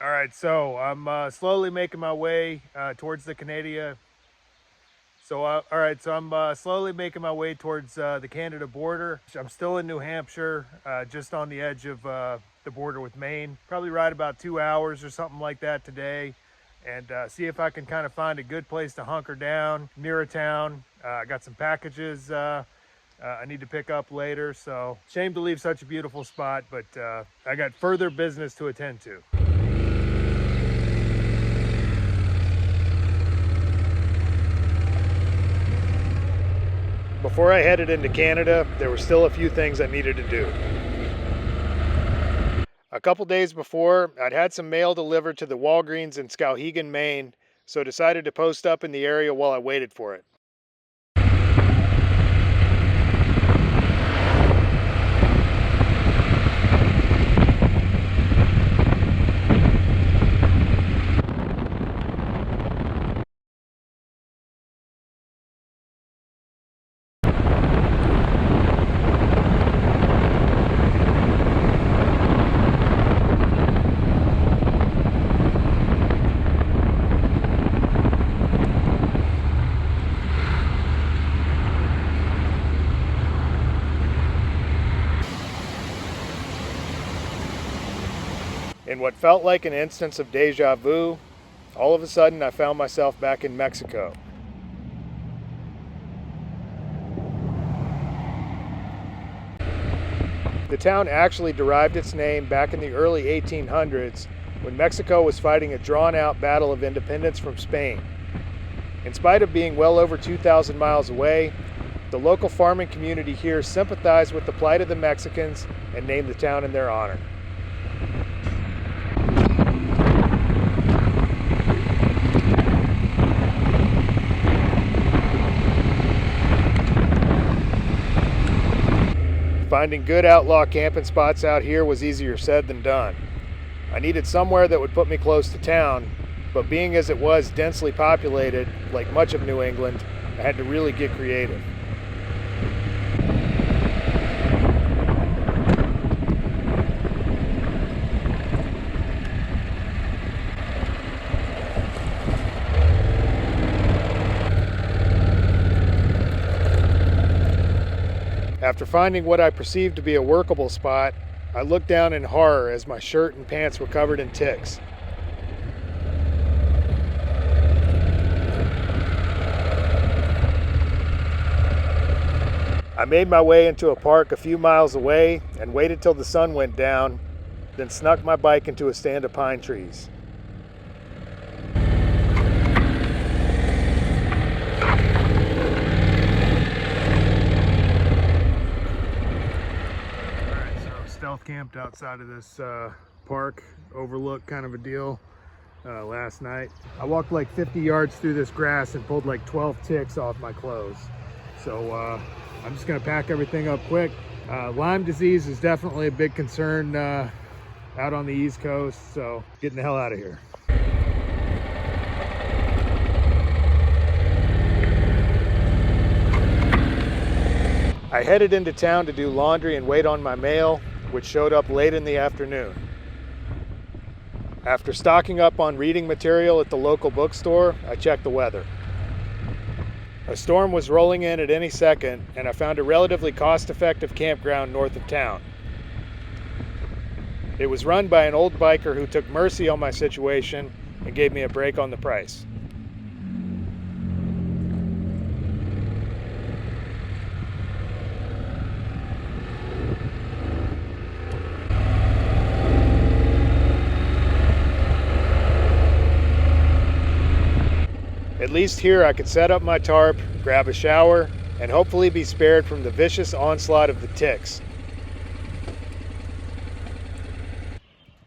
All right, so I'm slowly making my way towards the Canada. I'm slowly making my way towards the Canada border. I'm still in New Hampshire, just on the edge of the border with Maine. Probably ride about 2 hours or something like that today, and see if I can kind of find a good place to hunker down near a town. I got some packages I need to pick up later, so shame to leave such a beautiful spot, but I got further business to attend to. Before I headed into Canada, there were still a few things I needed to do. A couple days before, I'd had some mail delivered to the Walgreens in Skowhegan, Maine, so decided to post up in the area while I waited for it. In what felt like an instance of deja vu, all of a sudden I found myself back in Mexico. The town actually derived its name back in the early 1800s when Mexico was fighting a drawn-out battle of independence from Spain. In spite of being well over 2,000 miles away, the local farming community here sympathized with the plight of the Mexicans and named the town in their honor. Finding good outlaw camping spots out here was easier said than done. I needed somewhere that would put me close to town, but being as it was densely populated, like much of New England, I had to really get creative. After finding what I perceived to be a workable spot, I looked down in horror as my shirt and pants were covered in ticks. I made my way into a park a few miles away and waited till the sun went down, then snuck my bike into a stand of pine trees. Stealth camped outside of this park overlook kind of a deal last night. I walked like 50 yards through this grass and pulled like 12 ticks off my clothes. So I'm just gonna pack everything up quick. Lyme disease is definitely a big concern out on the East Coast, so getting the hell out of here. I headed into town to do laundry and wait on my mail, which showed up late in the afternoon. After stocking up on reading material at the local bookstore, I checked the weather. A storm was rolling in at any second, and I found a relatively cost-effective campground north of town. It was run by an old biker who took mercy on my situation and gave me a break on the price. At least here I could set up my tarp, grab a shower, and hopefully be spared from the vicious onslaught of the ticks.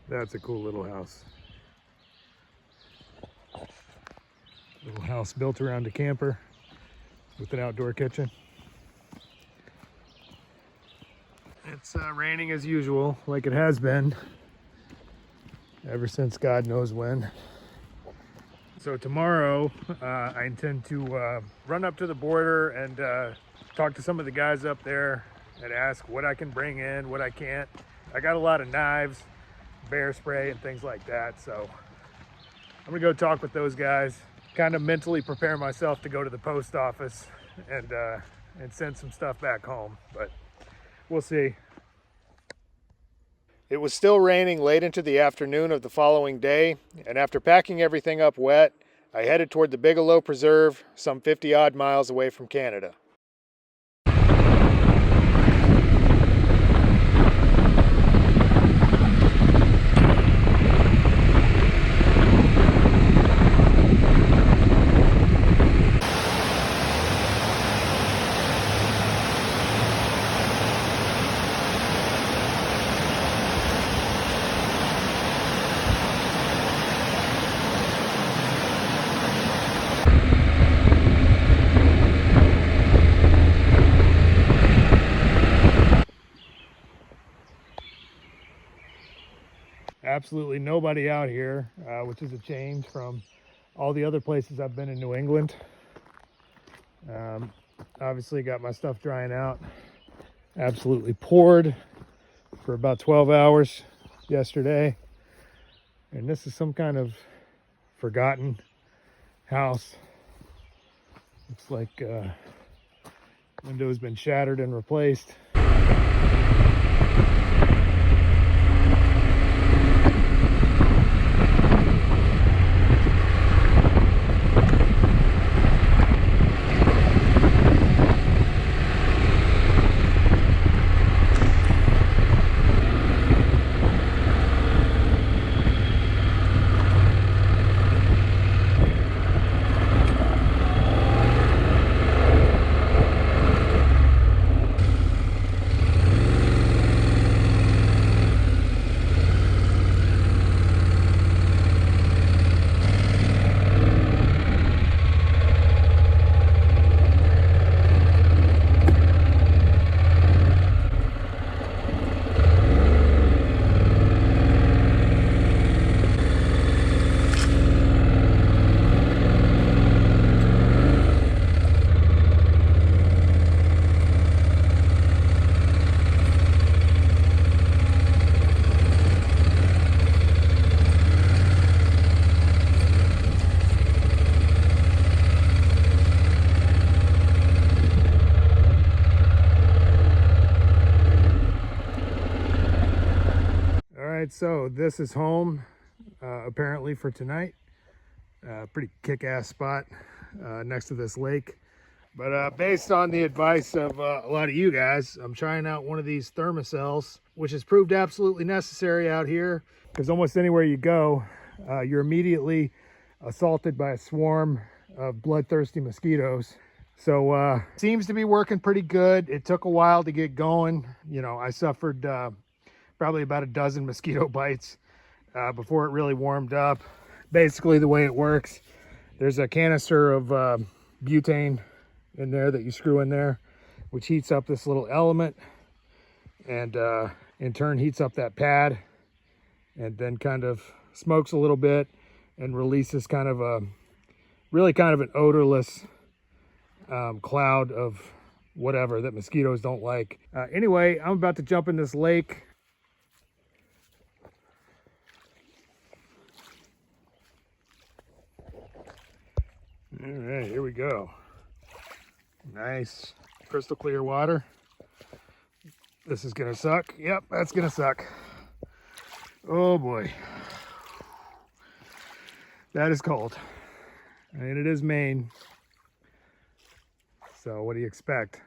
That's a cool little house. Little house built around a camper with an outdoor kitchen. It's raining as usual, like it has been ever since God knows when. So tomorrow, I intend to run up to the border and talk to some of the guys up there and ask what I can bring in, what I can't. I got a lot of knives, bear spray and things like that. So I'm gonna go talk with those guys, kind of mentally prepare myself to go to the post office and send some stuff back home, but we'll see. It was still raining late into the afternoon of the following day, and after packing everything up wet, I headed toward the Bigelow Preserve, some 50 odd miles away from Canada. Absolutely nobody out here, which is a change from all the other places I've been in New England. Obviously got my stuff drying out. Absolutely poured for about 12 hours yesterday. And this is some kind of forgotten house. Looks like window's been shattered and replaced. So this is home apparently for tonight. Pretty kick-ass spot next to this lake, but based on the advice of a lot of you guys, I'm trying out one of these thermocells, which has proved absolutely necessary out here, because almost anywhere you go, you're immediately assaulted by a swarm of bloodthirsty mosquitoes. So seems to be working pretty good. It took a while to get going. You know, I suffered probably about a dozen mosquito bites before it really warmed up. Basically the way it works, there's a canister of butane in there that you screw in there, which heats up this little element, and in turn heats up that pad, and then kind of smokes a little bit and releases kind of an odorless cloud of whatever that mosquitoes don't like. Anyway, I'm about to jump in this lake. All right, here we go. Nice crystal clear water. This is gonna suck. Yep, that's gonna suck. Oh boy. That is cold. And it is Maine. So what do you expect?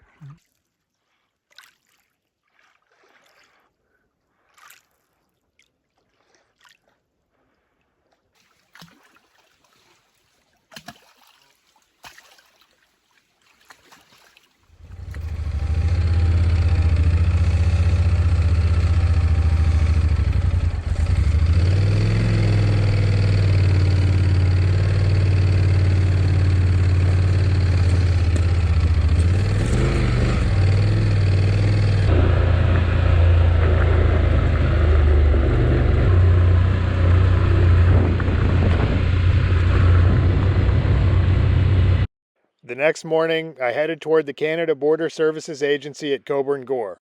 The next morning, I headed toward the Canada Border Services Agency at Coburn Gore.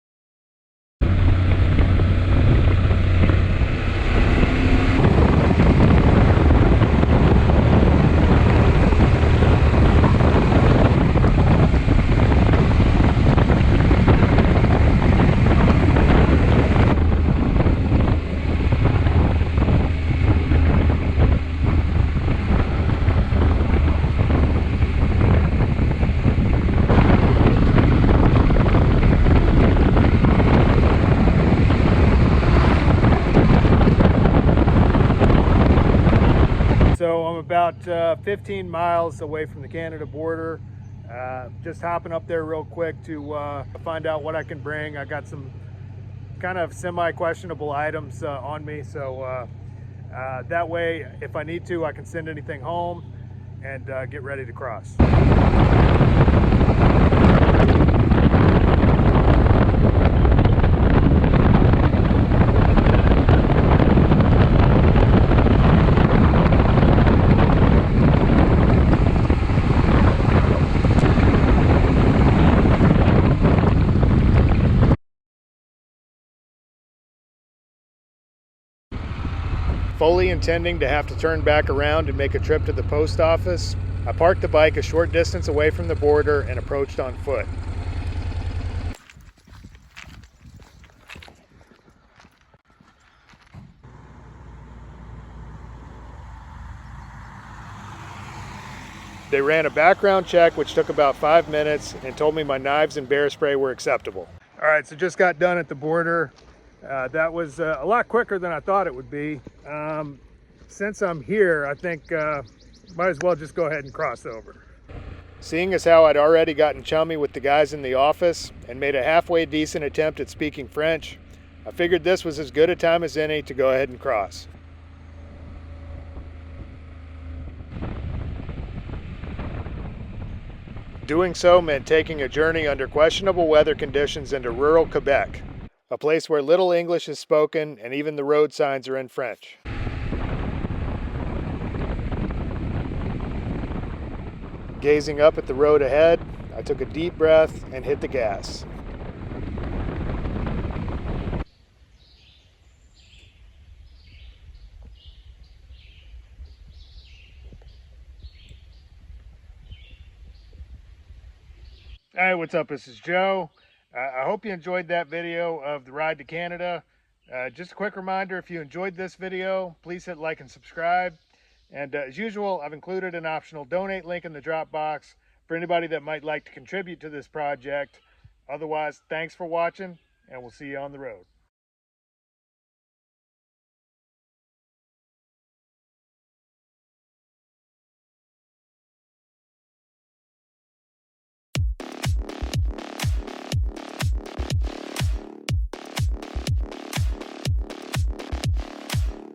15 miles away from the Canada border. Just hopping up there real quick to find out what I can bring. I got some kind of semi-questionable items on me, so that way, if I need to, I can send anything home and get ready to cross. Fully intending to have to turn back around and make a trip to the post office, I parked the bike a short distance away from the border and approached on foot. They ran a background check, which took about 5 minutes, and told me my knives and bear spray were acceptable. All right, so just got done at the border. That was a lot quicker than I thought it would be. Since I'm here, I think might as well just go ahead and cross over. Seeing as how I'd already gotten chummy with the guys in the office and made a halfway decent attempt at speaking French, I figured this was as good a time as any to go ahead and cross. Doing so meant taking a journey under questionable weather conditions into rural Quebec, a place where little English is spoken and even the road signs are in French. Gazing up at the road ahead, I took a deep breath and hit the gas. Hey, what's up? This is Joe. I hope you enjoyed that video of the ride to Canada. Just a quick reminder, if you enjoyed this video, please hit like and subscribe. And as usual, I've included an optional donate link in the drop box for anybody that might like to contribute to this project. Otherwise, thanks for watching, and we'll see you on the road.